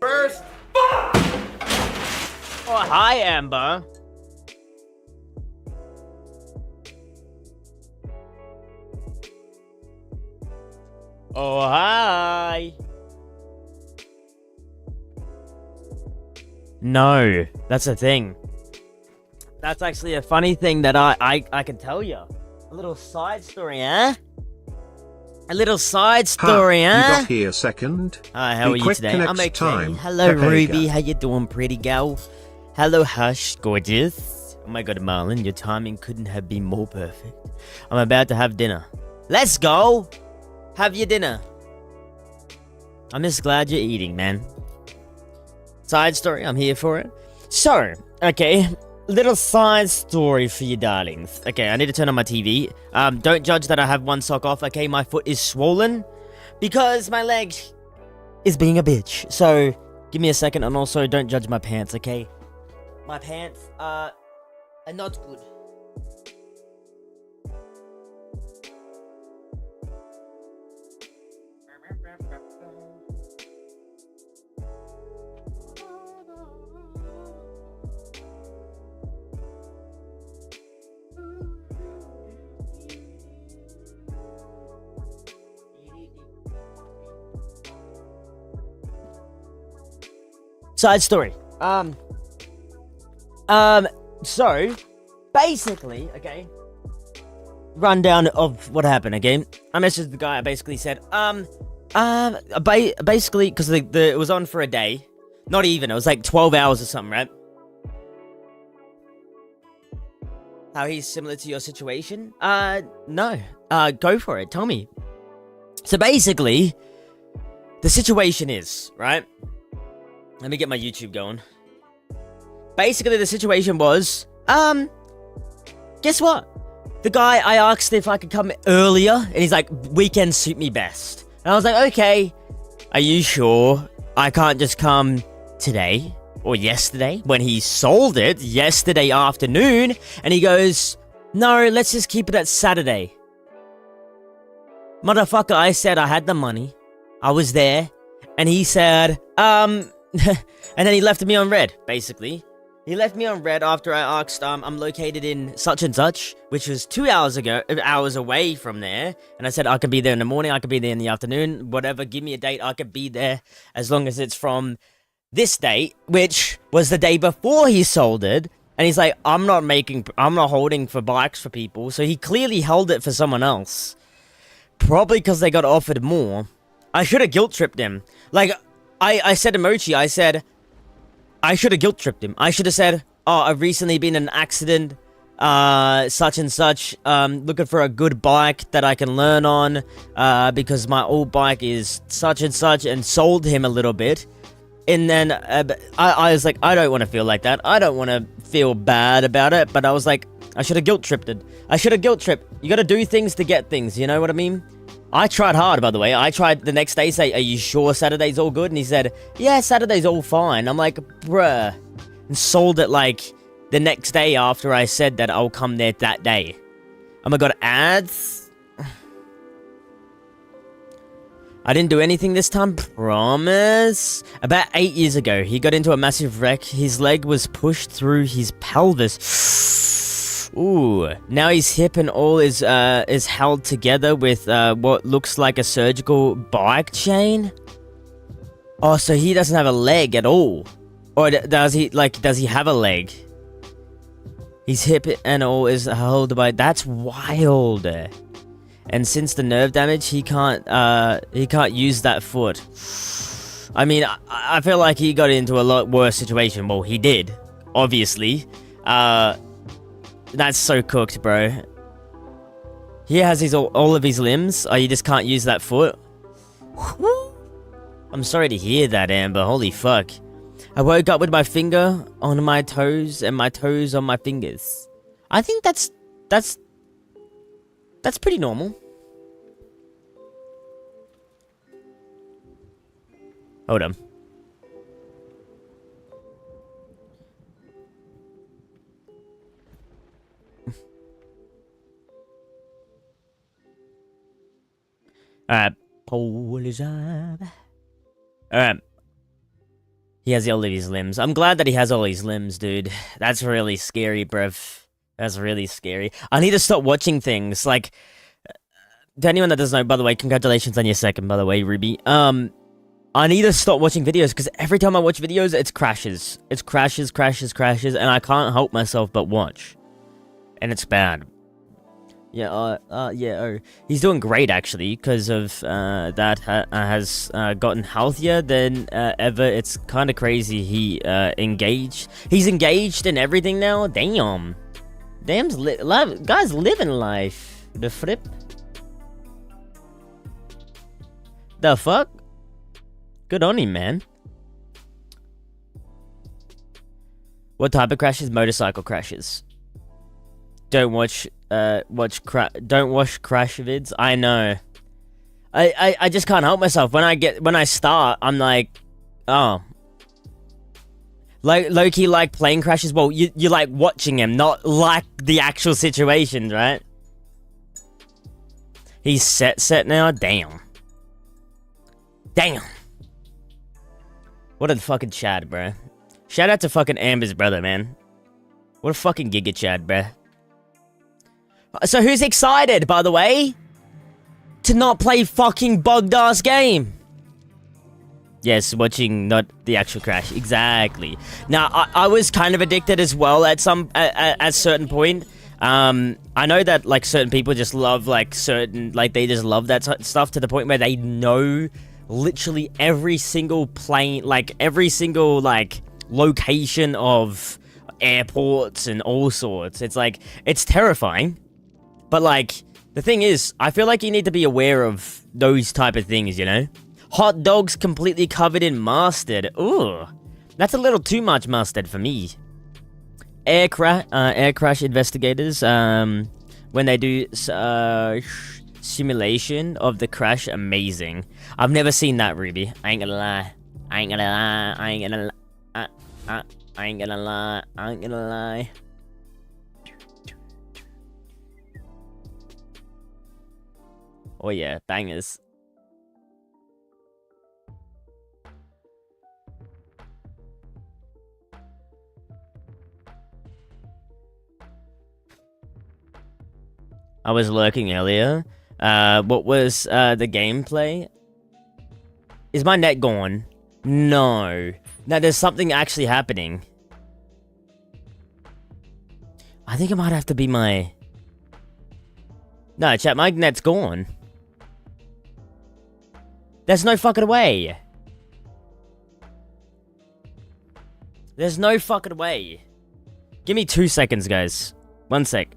first. Fuck! Oh, hi, Amber. Oh, hi. No, that's the thing. That's actually a funny thing that I can tell you. A little side story, huh? A little side story, huh? You got here second. Hi, how are you today? I'm okay. Time. Hello, Pepega. Ruby. How you doing, pretty girl? Hello, Hush, gorgeous. Oh my god, Mahhlin, your timing couldn't have been more perfect. I'm about to have dinner. Let's go! Have your dinner. I'm just glad you're eating, man. Side story, I'm here for it. So, okay, little side story for you darlings. Okay, I need to turn on my TV. Don't judge that I have one sock off, okay? My foot is swollen because my leg is being a bitch. So, give me a second, and also don't judge my pants, okay? My pants are not good. Side story. So, basically, okay, rundown of what happened, okay? I messaged the guy, I basically said, basically, because it was on for a day. Not even, it was like 12 hours or something, right? How he's similar to your situation? No. Go for it, tell me. So basically, the situation is, right? Let me get my YouTube going. Basically, the situation was, guess what? The guy, I asked if I could come earlier, and he's like, weekends suit me best. And I was like, okay, are you sure I can't just come today or yesterday when he sold it yesterday afternoon? And he goes, no, let's just keep it at Saturday. Motherfucker, I said I had the money. I was there. And he said, and then he left me on red, basically. He left me on red after I asked, I'm located in such and such, which was 2 hours away from there. And I said, I could be there in the morning, I could be there in the afternoon, whatever, give me a date, I could be there as long as it's from this date, which was the day before he sold it. And he's like, I'm not holding for bikes for people. So he clearly held it for someone else. Probably because they got offered more. I should have guilt-tripped him. Like, I said to Mochi, I said, I should have guilt-tripped him. I should have said, oh, I've recently been in an accident, such and such, looking for a good bike that I can learn on, because my old bike is such and such, and sold him a little bit. And then, I was like, I don't want to feel like that. I don't want to feel bad about it, but I was like, I should have guilt-tripped it. I should have guilt-tripped. You gotta do things to get things, you know what I mean? I tried hard, by the way. I tried the next day, say, are you sure Saturday's all good? And he said, yeah, Saturday's all fine. I'm like, bruh. And sold it, like, the next day after I said that I'll come there that day. Oh my god, ads? I didn't do anything this time, promise. About 8 years ago, he got into a massive wreck. His leg was pushed through his pelvis. Ooh, now his hip and all is held together with what looks like a surgical bike chain. Oh, so he doesn't have a leg at all, or does he? Like, does he have a leg? His hip and all is held by. That's wild. And since the nerve damage, he can't use that foot. I mean, I feel like he got into a lot worse situation. Well, he did, obviously. That's so cooked, bro. He has all of his limbs. Oh, you just can't use that foot? I'm sorry to hear that, Amber. Holy fuck. I woke up with my finger on my toes and my toes on my fingers. I think that's pretty normal. Hold on. Alright. Pull is up. Alright. He has all of his limbs. I'm glad that he has all his limbs, dude. That's really scary, bruv. That's really scary. I need to stop watching things. Like, to anyone that doesn't know, by the way, congratulations on your second, by the way, Ruby. I need to stop watching videos, because every time I watch videos, it crashes. It crashes, and I can't help myself but watch. And it's bad. Yeah, he's doing great, actually, because of, that has gotten healthier than ever. It's kind of crazy. He's engaged in everything now. Damn. Guy's living life. The flip. The fuck? Good on him, man. What type of crashes? Motorcycle crashes. Don't watch crash vids. I know. I just can't help myself. When I start, I'm like, oh. Like, low-key like plane crashes. Well, you like watching him, not like the actual situation, right? He's set now? Damn. Damn. What a fucking Chad, bruh. Shout out to fucking Amber's brother, man. What a fucking Giga Chad, bruh. So who's excited, by the way, to not play fucking bugged ass game? Yes, watching, not the actual crash. Exactly. Now, I was kind of addicted as well at a certain point. I know that, like, certain people just love, like, they just love that stuff to the point where they know literally every single plane, like, every single, like, location of airports and all sorts. It's like, it's terrifying. But, like, the thing is, I feel like you need to be aware of those type of things, you know? Hot dogs completely covered in mustard. Ooh, that's a little too much mustard for me. Air crash investigators, when they do simulation of the crash, amazing. I've never seen that, Ruby. I ain't gonna lie. I ain't gonna lie. Oh yeah, bangers. I was lurking earlier. What was the gameplay? Is my net gone? No. Now there's something actually happening. I think it might have to be my... No, chat, my net's gone. There's no fucking way. There's no fucking way. Give me 2 seconds, guys. 1 sec.